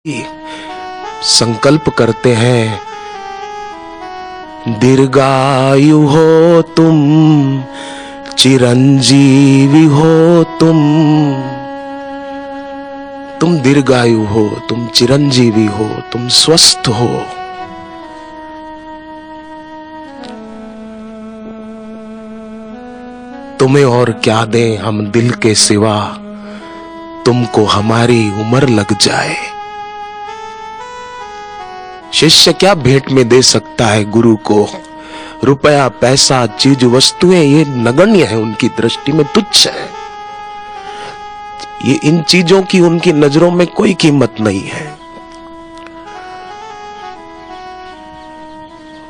संकल्प करते हैं, दीर्घायु हो तुम, चिरंजीवी हो तुम दीर्घायु हो, तुम चिरंजीवी हो, तुम स्वस्थ हो। तुम्हें और क्या दें हम दिल के सिवा, तुमको हमारी उम्र लग जाए। शिष्य क्या भेंट में दे सकता है गुरु को? रुपया, पैसा, चीज, वस्तुएं ये नगण्य है, उनकी दृष्टि में तुच्छ है। ये इन चीजों की उनकी नजरों में कोई कीमत नहीं है।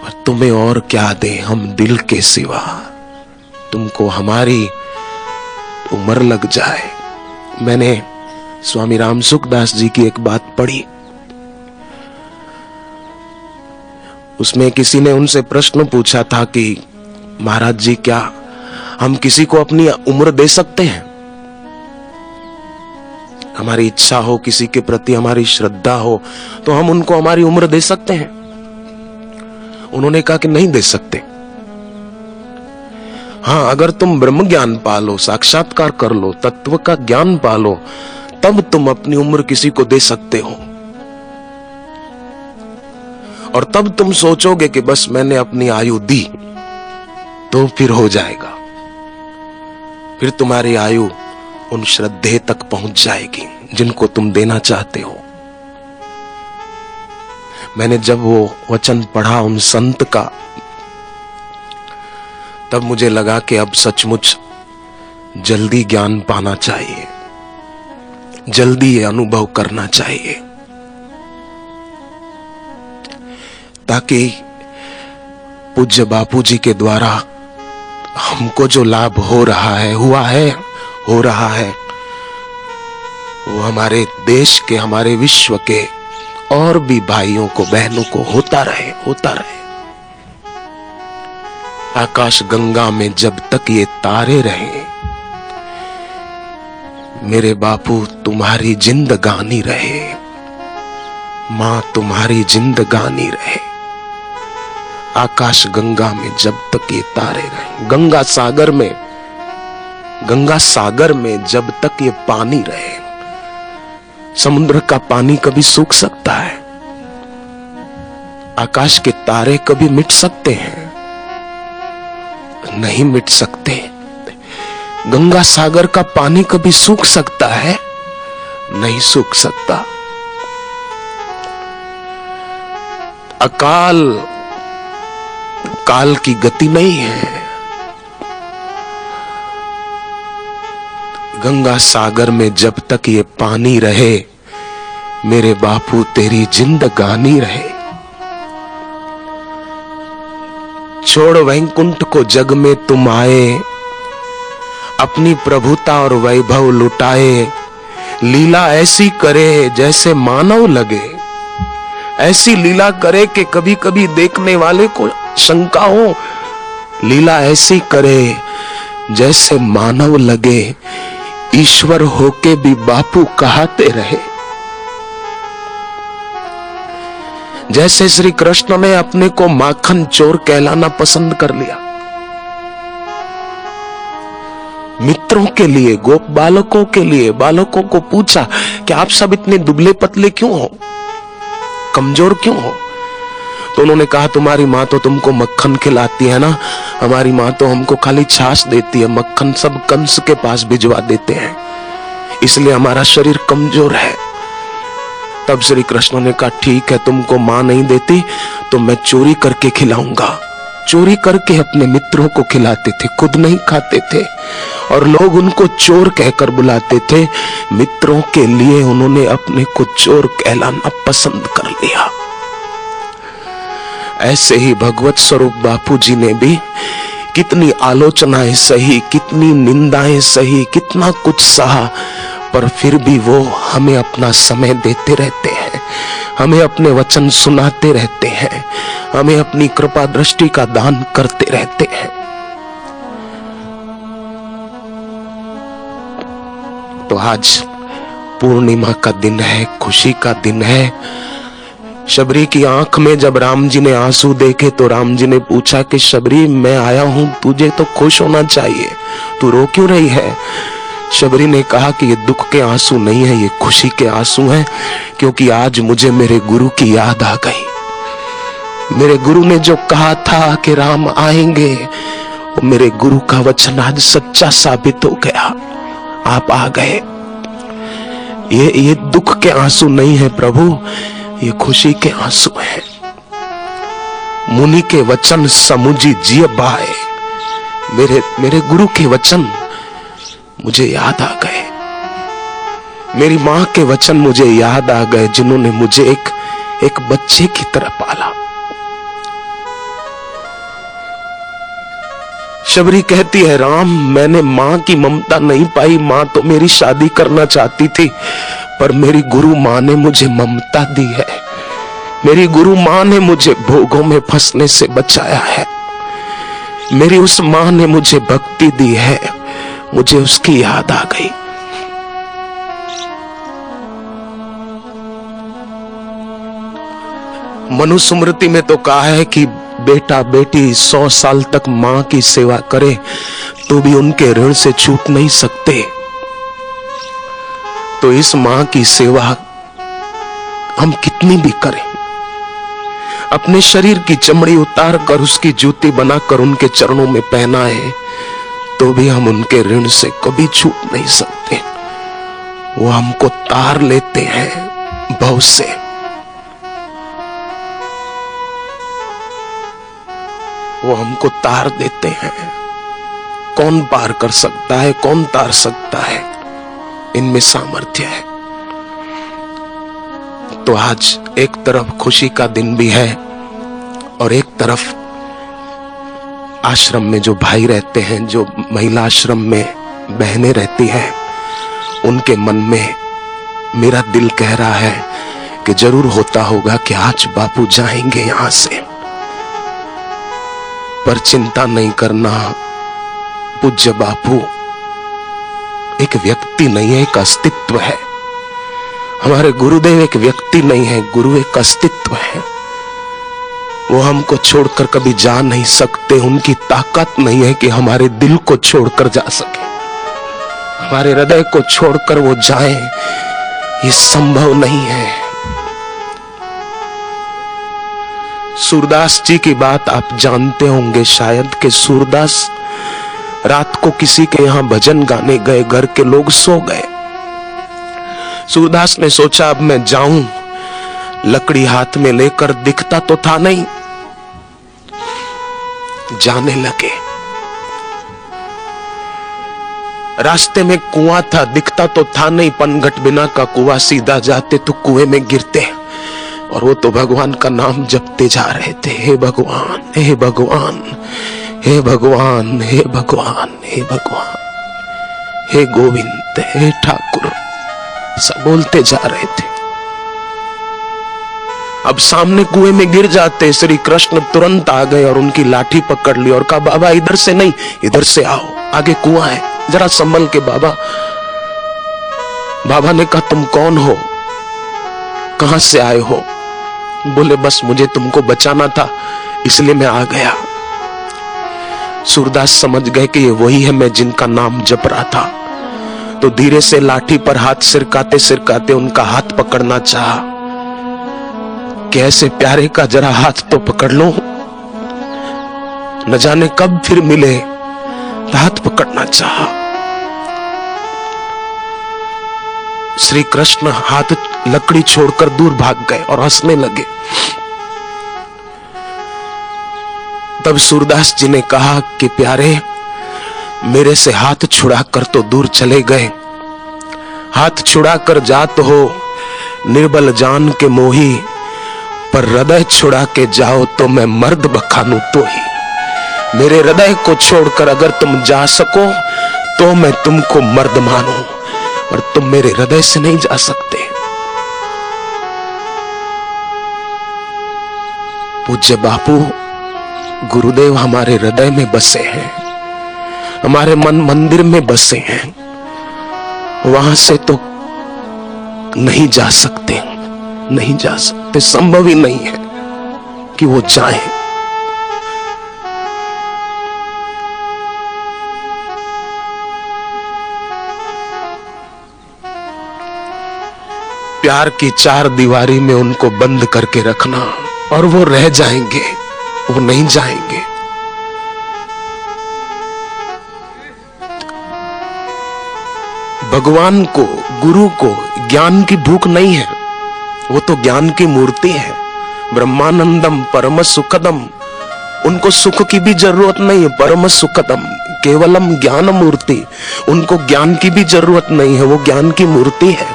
और तुम्हें और क्या दे हम दिल के सिवा, तुमको हमारी उम्र लग जाए। मैंने स्वामी राम सुखदास जी की एक बात पढ़ी, उसमें किसी ने उनसे प्रश्न पूछा था कि महाराज जी, क्या हम किसी को अपनी उम्र दे सकते हैं? हमारी इच्छा हो, किसी के प्रति हमारी श्रद्धा हो, तो हम उनको हमारी उम्र दे सकते हैं? उन्होंने कहा कि नहीं दे सकते। हाँ, अगर तुम ब्रह्म ज्ञान पालो, साक्षात्कार कर लो, तत्व का ज्ञान पालो, तब तुम अपनी उम्र किसी को दे सकते हो। और तब तुम सोचोगे कि बस मैंने अपनी आयु दी, तो फिर हो जाएगा। फिर तुम्हारी आयु उन श्रद्धे तक पहुंच जाएगी जिनको तुम देना चाहते हो। मैंने जब वो वचन पढ़ा उन संत का, तब मुझे लगा कि अब सचमुच जल्दी ज्ञान पाना चाहिए, जल्दी ये अनुभव करना चाहिए, ताकि पूज्य बापू जी के द्वारा हमको जो लाभ हो रहा है, हुआ है, हो रहा है, वो हमारे देश के, हमारे विश्व के और भी भाइयों को, बहनों को होता रहे, होता रहे। आकाश गंगा में जब तक ये तारे रहे, मेरे बापू तुम्हारी जिंदगानी रहे, मां तुम्हारी जिंदगानी रहे। आकाश गंगा में जब तक ये तारे रहे, गंगा सागर में जब तक ये पानी रहे। समुद्र का पानी कभी सूख सकता है? आकाश के तारे कभी मिट सकते हैं? नहीं मिट सकते। गंगा सागर का पानी कभी सूख सकता है? नहीं सूख सकता। अकाल काल की गति नहीं है। गंगा सागर में जब तक ये पानी रहे, मेरे बापू तेरी जिंदगानी रहे। छोड़ वैकुंठ को जग में तुम आए, अपनी प्रभुता और वैभव लुटाए। लीला ऐसी करे जैसे मानव लगे, ऐसी लीला करे कि कभी कभी देखने वाले को शंका हो। लीला ऐसी करे जैसे मानव लगे, ईश्वर होके भी बापू कहाते रहे। जैसे श्री कृष्ण ने अपने को माखन चोर कहलाना पसंद कर लिया। मित्रों के लिए, गोप बालकों के लिए, बालकों को पूछा कि आप सब इतने दुबले पतले क्यों हो, कमजोर क्यों हो? तो उन्होंने कहा, तुम्हारी माँ तो तुमको मक्खन खिलाती है ना, हमारी माँ तो हमको खाली छाछ देती है, मक्खन सब कंस के पास भिजवा देते हैं, इसलिए हमारा शरीर कमजोर है। तब श्री कृष्ण ने कहा, ठीक है, तुमको माँ नहीं देती तो मैं चोरी करके खिलाऊंगा। चोरी करके अपने मित्रों को खिलाते थे, खुद नहीं खाते थे, और लोग उनको चोर कहकर बुलाते थे। मित्रों के लिए उन्होंने अपने को चोर कहलाना पसंद कर लिया। ऐसे ही भगवत स्वरूप बापू जी ने भी कितनी आलोचनाएं सही, कितनी निंदाएं सही, कितना कुछ सहा, पर फिर भी वो हमें अपना समय देते रहते हैं, हमें अपने वचन सुनाते रहते हैं, हमें अपनी कृपा दृष्टि का दान करते रहते हैं। तो आज पूर्णिमा का दिन है, खुशी का दिन है। शबरी की आंख में जब राम जी ने आंसू देखे तो राम जी ने पूछा कि शबरी, मैं आया हूं, तुझे तो खुश होना चाहिए, तू रो क्यों रही है? शबरी ने कहा कि ये दुख के आंसू नहीं है, ये खुशी के आंसू हैं, क्योंकि आज मुझे मेरे गुरु की याद आ गई। मेरे गुरु ने जो कहा था कि राम आएंगे, वो मेरे गुरु का वचन आज सच्चा साबित हो गया, आप आ गए। ये दुख के आंसू नहीं है प्रभु, ये खुशी के आंसू हैं। मुनि के वचन समुझी जिय बाए, मेरे गुरु के वचन मुझे याद आ गए। मेरी मां के वचन मुझे याद आ गए, जिन्होंने मुझे एक बच्चे की तरह पाला। शबरी कहती है, राम, मैंने मां की ममता नहीं पाई, मां तो मेरी शादी करना चाहती थी, पर मेरी गुरु मां ने मुझे ममता दी है। मेरी गुरु मां ने मुझे भोगों में फंसने से बचाया है। मेरी उस मां ने मुझे भक्ति दी है, मुझे उसकी याद आ गई। मनुस्मृति में तो कहा है कि बेटा बेटी 100 साल तक मां की सेवा करे तो भी उनके ऋण से छूट नहीं सकते। तो इस मां की सेवा हम कितनी भी करें, अपने शरीर की चमड़ी उतार कर उसकी जूती बनाकर उनके चरणों में पहनाए तो भी हम उनके ऋण से कभी छूट नहीं सकते। वो हमको तार लेते हैं भव से। वो हमको तार देते हैं। कौन पार कर सकता है, कौन तार सकता है? इनमें सामर्थ्य है। तो आज एक तरफ खुशी का दिन भी है और एक तरफ आश्रम में जो भाई रहते हैं, जो महिला आश्रम में बहनें रहती हैं, उनके मन में मेरा दिल कह रहा है कि जरूर होता होगा कि आज बापू जाएंगे यहां से, पर चिंता नहीं करना। पूज्य बापू एक व्यक्ति नहीं है, एक अस्तित्व है। हमारे गुरुदेव एक व्यक्ति नहीं है, गुरु एक अस्तित्व है। वो हमको छोड़कर कभी जा नहीं सकते। उनकी ताकत नहीं है कि हमारे दिल को छोड़कर जा सके, हमारे हृदय को छोड़कर वो जाएं, ये संभव नहीं है। सूरदास जी की बात आप जानते होंगे शायद कि सूरदास रात को किसी के यहां भजन गाने गए, घर के लोग सो गए। सूरदास ने सोचा अब मैं जाऊं, लकड़ी हाथ में लेकर, दिखता तो था नहीं। जाने लगे। रास्ते में कुआं था, दिखता तो था नहीं, पनघट बिना का कुआं, सीधा जाते तो कुएं में गिरते। और वो तो भगवान का नाम जपते जा रहे थे, हे भगवान, हे भगवान, हे भगवान, हे भगवान, हे भगवान, हे गोविंद, हे ठाकुर, सब बोलते जा रहे थे। अब सामने कुएं में गिर जाते, श्री कृष्ण तुरंत आ गए और उनकी लाठी पकड़ ली और कहा, बाबा इधर से नहीं, इधर से आओ, आगे कुआं है, जरा संभल के बाबा। बाबा ने कहा, तुम कौन हो, कहां से आए हो? बोले, बस मुझे तुमको बचाना था, इसलिए मैं आ गया। सूरदास समझ गए कि ये वही है मैं जिनका नाम जप रहा था। तो धीरे से लाठी पर हाथ सिरकाते सिरकाते उनका हाथ पकड़ना चाहा कि ऐसे प्यारे का जरा हाथ तो पकड़ लो, न जाने कब फिर मिले। हाथ पकड़ना चाहा। श्री कृष्ण हाथ लकड़ी छोड़कर दूर भाग गए और हंसने लगे। तब सूरदास जी ने कहा कि प्यारे, मेरे से हाथ छुड़ाकर तो दूर चले गए, हाथ छुड़ाकर जात हो निर्बल जान के मोही, पर हृदय छुड़ा के जाओ तो मैं मर्द बखानू तो ही। मेरे हृदय को छोड़कर अगर तुम जा सको तो मैं तुमको मर्द मानूं, और तुम मेरे हृदय से नहीं जा सकते। पूज्य बापू गुरुदेव हमारे हृदय में बसे हैं, हमारे मन मंदिर में बसे हैं। वहां से तो नहीं जा सकते, नहीं जा सकते, संभव ही नहीं है कि वो जाएं। प्यार की चार दीवारी में उनको बंद करके रखना और वो रह जाएंगे, वो नहीं जाएंगे। भगवान को, गुरु को ज्ञान की भूख नहीं है, वो तो ज्ञान की मूर्ति है। ब्रह्मानंदम परम सुखदम, उनको सुख की भी जरूरत नहीं है। परम सुखदम केवलम ज्ञान मूर्ति, उनको ज्ञान की भी जरूरत नहीं है, वो ज्ञान की मूर्ति है।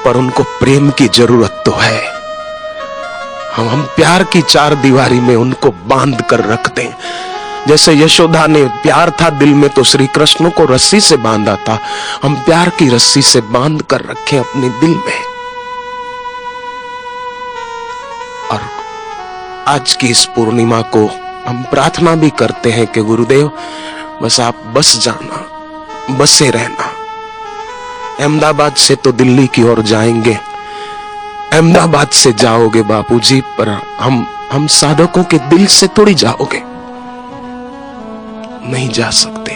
पर उनको प्रेम की जरूरत तो है। हम प्यार की चार दीवारी में उनको बांध कर रखते हैं। जैसे यशोदा ने प्यार था दिल में तो श्री कृष्ण को रस्सी से बांधा था, हम प्यार की रस्सी से बांध कर रखे अपने दिल में। और आज की इस पूर्णिमा को हम प्रार्थना भी करते हैं कि गुरुदेव बस आप बस जाना, बसे रहना। अहमदाबाद से तो दिल्ली की ओर जाएंगे, अहमदाबाद से जाओगे बापूजी, पर हम साधकों के दिल से थोड़ी जाओगे, नहीं जा सकते।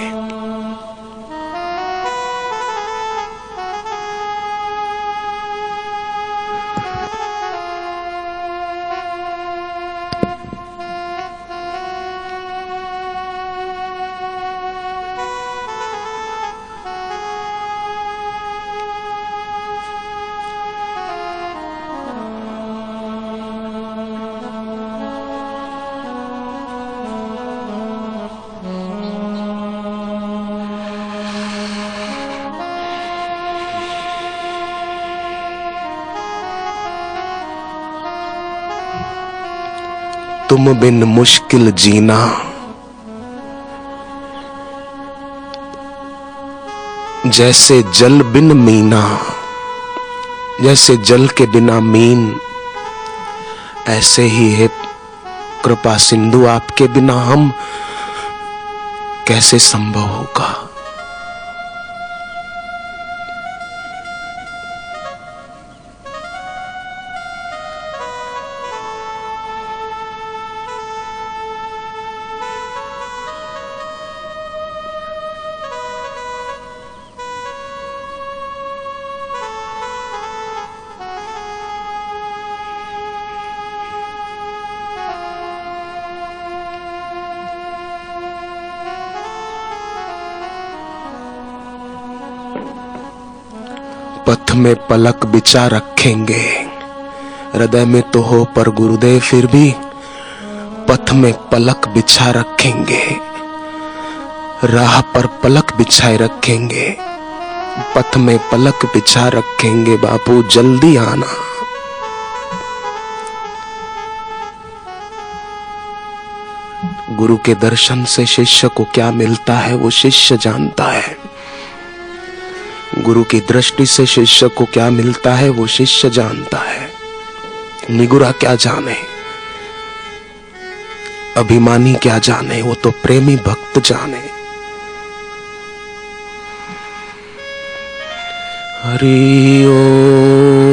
तुम बिन मुश्किल जीना, जैसे जल बिन मीना, जैसे जल के बिना मीन, ऐसे ही है कृपा सिंधु आपके बिना हम कैसे संभव होगा। पथ में पलक बिछा रखेंगे, हृदय में तो हो पर गुरुदेव फिर भी पथ में पलक बिछा रखेंगे, राह पर पलक बिछाए रखेंगे, पथ में पलक बिछा रखेंगे, बापू जल्दी आना। गुरु के दर्शन से शिष्य को क्या मिलता है वो शिष्य जानता है। गुरु की दृष्टि से शिष्य को क्या मिलता है वो शिष्य जानता है। निगुरा क्या जाने, अभिमानी क्या जाने, वो तो प्रेमी भक्त जाने। हरि ओम।